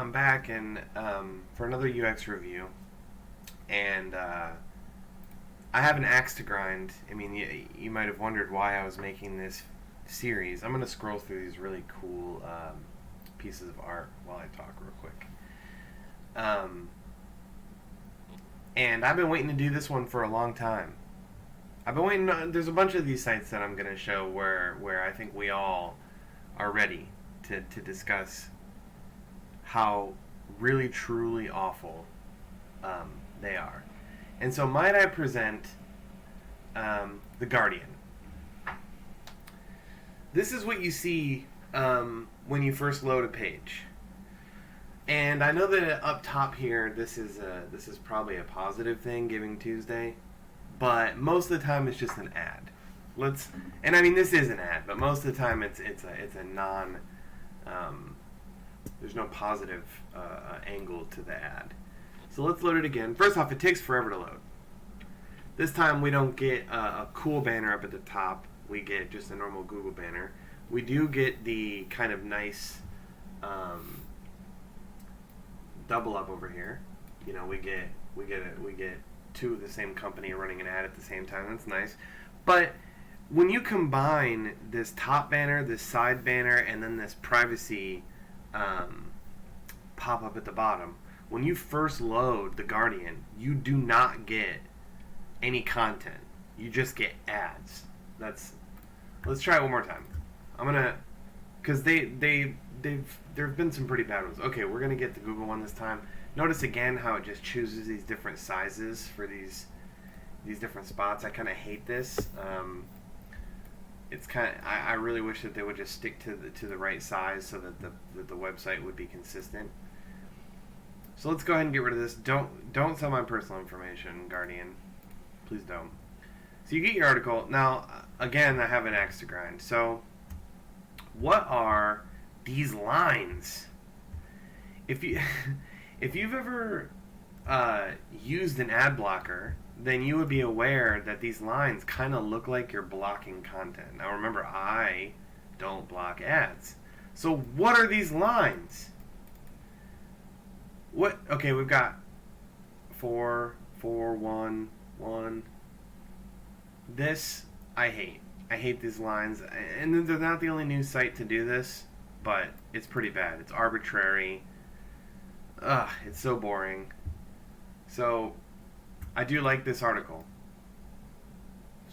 I'm back and for another UX review, and I have an axe to grind. I mean, you might have wondered why I was making this series. I'm going to scroll through these really cool pieces of art while I talk real quick. And I've been waiting to do this one for a long time. I've been waiting. There's a bunch of these sites that I'm going to show where I think we all are ready to discuss how really truly awful they are. And so might I present The Guardian. This is what you see when you first load a page. And I know that up top here, this is probably a positive thing, Giving Tuesday, but most of the time it's just an ad. And I mean this is an ad, but most of the time it's a non. There's no positive angle to the ad. So let's load it again. First off, it takes forever to load. This time we don't get a cool banner up at the top. We get just a normal Google banner. We do get the kind of nice double up over here. You know, we get two of the same company running an ad at the same time. That's nice. But when you combine this top banner, this side banner, and then this privacy pop up at the bottom, when you first load The Guardian, you do not get any content. You just get ads. Let's try it one more time. Because there have been some pretty bad ones. Okay, we're gonna get the Google one this time. Notice again how it just chooses these different sizes for these different spots. I kind of hate this. It's kind of I really wish that they would just stick to the right size so that the website would be consistent. So let's go ahead and get rid of this. Don't sell my personal information, Guardian. Please don't. So you get your article. Now, again, I have an axe to grind. So what are these lines? If you've ever used an ad blocker, then you would be aware that these lines kind of look like you're blocking content. Now remember, I don't block ads. So what are these lines? What? Okay, we've got 4, 4, 1, 1. This I hate. I hate these lines, and they're not the only news site to do this, but it's pretty bad. It's arbitrary. Ugh, it's so boring. So, I do like this article.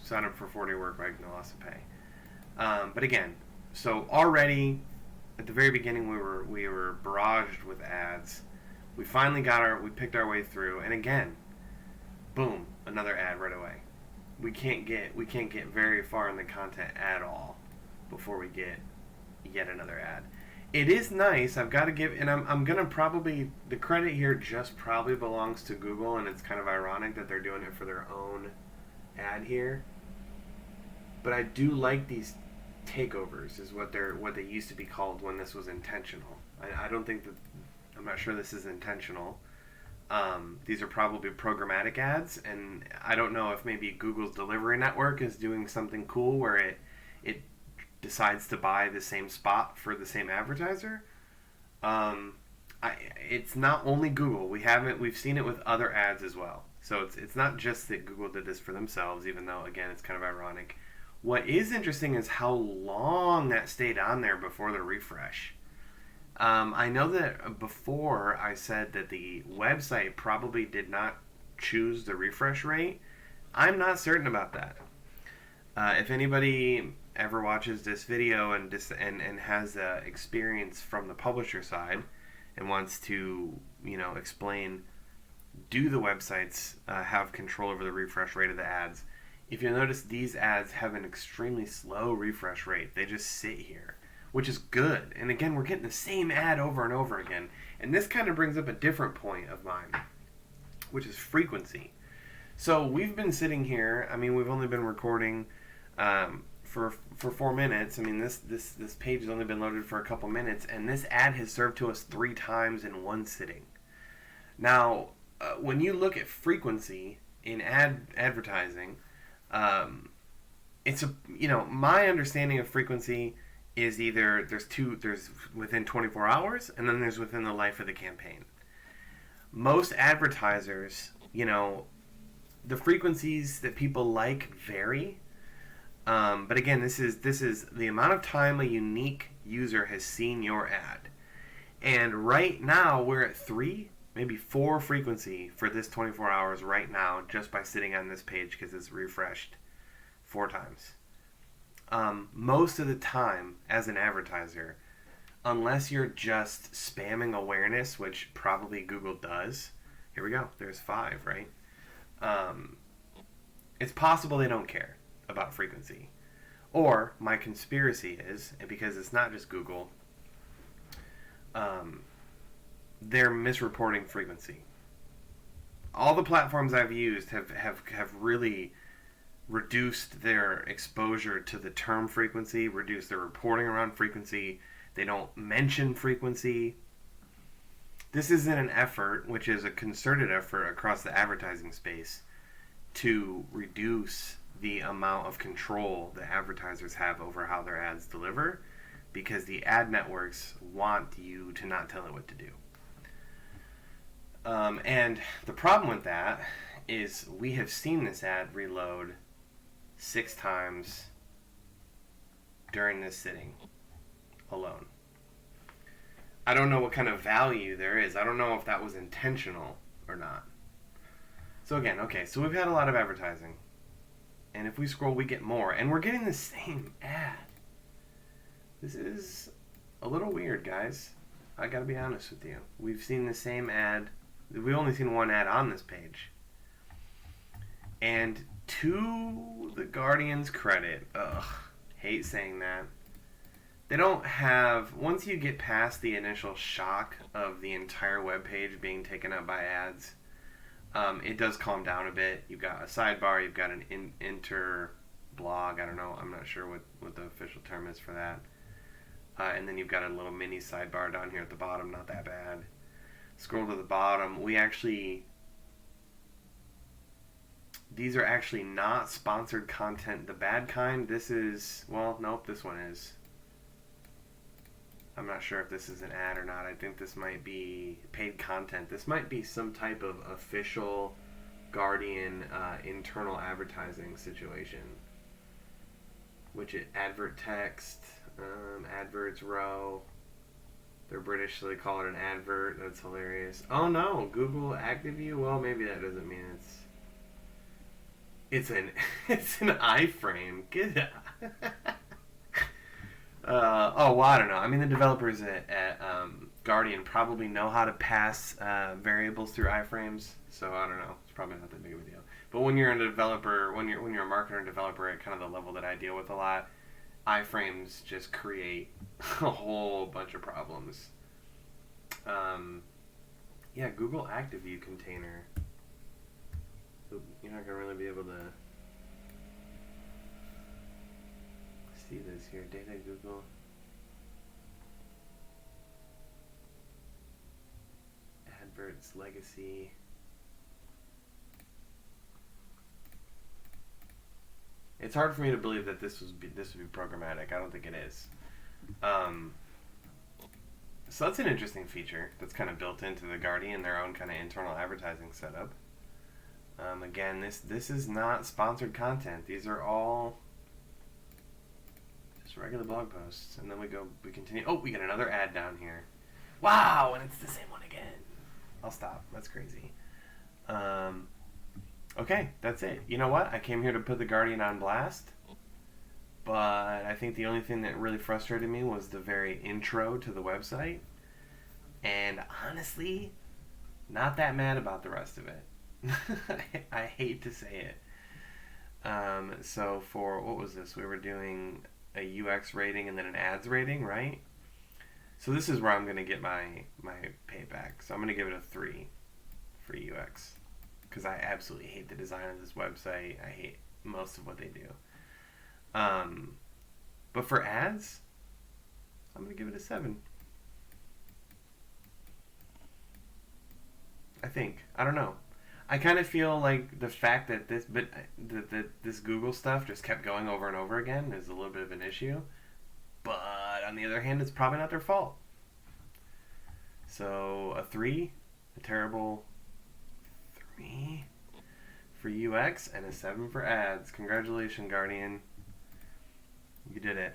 Sign up for 4-day work week, no loss of pay. But again, so already at the very beginning we were barraged with ads. We finally we picked our way through, and again, boom, another ad right away. We can't get very far in the content at all before we get yet another ad. It is nice. I've got to give, and I'm gonna probably, the credit here just probably belongs to Google, and it's kind of ironic that they're doing it for their own ad here. But I do like these takeovers, is what they used to be called when this was intentional. I don't think that, I'm not sure this is intentional. These are probably programmatic ads, and I don't know if maybe Google's delivery network is doing something cool where it decides to buy the same spot for the same advertiser. It's not only Google. We've seen it with other ads as well. So it's not just that Google did this for themselves, even though again it's kind of ironic. What is interesting is how long that stayed on there before the refresh. I know that before I said that the website probably did not choose the refresh rate. I'm not certain about that. If anybody ever watches this video and has experience from the publisher side and wants to, explain, do the websites have control over the refresh rate of the ads? If you'll notice, these ads have an extremely slow refresh rate. They just sit here, which is good. And again, we're getting the same ad over and over again. And this kind of brings up a different point of mine, which is frequency. So we've been sitting here. I mean, we've only been recording for 4 minutes. I mean, this page has only been loaded for a couple minutes, and this ad has served to us 3 times in one sitting. Now, when you look at frequency in advertising, it's my understanding of frequency is either there's within 24 hours, and then there's within the life of the campaign. Most advertisers, the frequencies that people like vary. But again, this is the amount of time a unique user has seen your ad. And right now we're at 3, maybe 4 frequency for this 24 hours right now, just by sitting on this page because it's refreshed 4 times. Most of the time, as an advertiser, unless you're just spamming awareness, which probably Google does, here we go, there's 5, right? It's possible they don't care about frequency. Or my conspiracy is, and because it's not just Google, they're misreporting frequency. All the platforms I've used have really reduced their exposure to the term frequency, reduced their reporting around frequency. They don't mention frequency. This isn't an effort, which is a concerted effort across the advertising space, to reduce the amount of control the advertisers have over how their ads deliver, because the ad networks want you to not tell it what to do. And the problem with that is we have seen this ad reload 6 times during this sitting alone. I don't know what kind of value there is. I don't know if that was intentional or not. So again, okay, so we've had a lot of advertising. And if we scroll, we get more. And we're getting the same ad. This is a little weird, guys. I gotta be honest with you. We've seen the same ad. We've only seen one ad on this page. And to the Guardian's credit, hate saying that, they don't have, once you get past the initial shock of the entire web page being taken up by ads, it does calm down a bit. You've got a sidebar, you've got an inter blog, I don't know, I'm not sure what the official term is for that. And then you've got a little mini sidebar down here at the bottom, not that bad. Scroll to the bottom, these are actually not sponsored content, the bad kind. This is, well, nope, this one is. I'm not sure if this is an ad or not. I think this might be paid content. This might be some type of official Guardian internal advertising situation. Which advert text, adverts row. They're British, so they call it an advert. That's hilarious. Oh no, Google ActiveView? Well, maybe that doesn't mean it's an iframe. Good. Well, I don't know. I mean, the developers at Guardian probably know how to pass variables through iframes, so I don't know. It's probably not that big of a deal. But when you're a developer, when you're a marketer and developer at kind of the level that I deal with a lot, iframes just create a whole bunch of problems. Google ActiveView container. You're not gonna really be able to see this here. Data Google. Adverts legacy. It's hard for me to believe that this would be programmatic. I don't think it is. So that's an interesting feature that's kind of built into the Guardian, their own kind of internal advertising setup. Again, this is not sponsored content. These are all just regular blog posts. And then we continue. Oh, we got another ad down here. Wow, and it's the same one again. I'll stop. That's crazy. Okay, that's it. You know what? I came here to put the Guardian on blast. But I think the only thing that really frustrated me was the very intro to the website. And honestly, not that mad about the rest of it. I hate to say it. So for, what was this? We were doing a UX rating and then an ads rating, right? So this is where I'm going to get my payback. So I'm going to give it a 3 for UX. Because I absolutely hate the design of this website. I hate most of what they do. But for ads, I'm going to give it a 7. I think. I don't know. I kind of feel like the fact that this Google stuff just kept going over and over again is a little bit of an issue. But on the other hand, it's probably not their fault. So a 3, a terrible 3 for UX, and a 7 for ads. Congratulations, Guardian. You did it.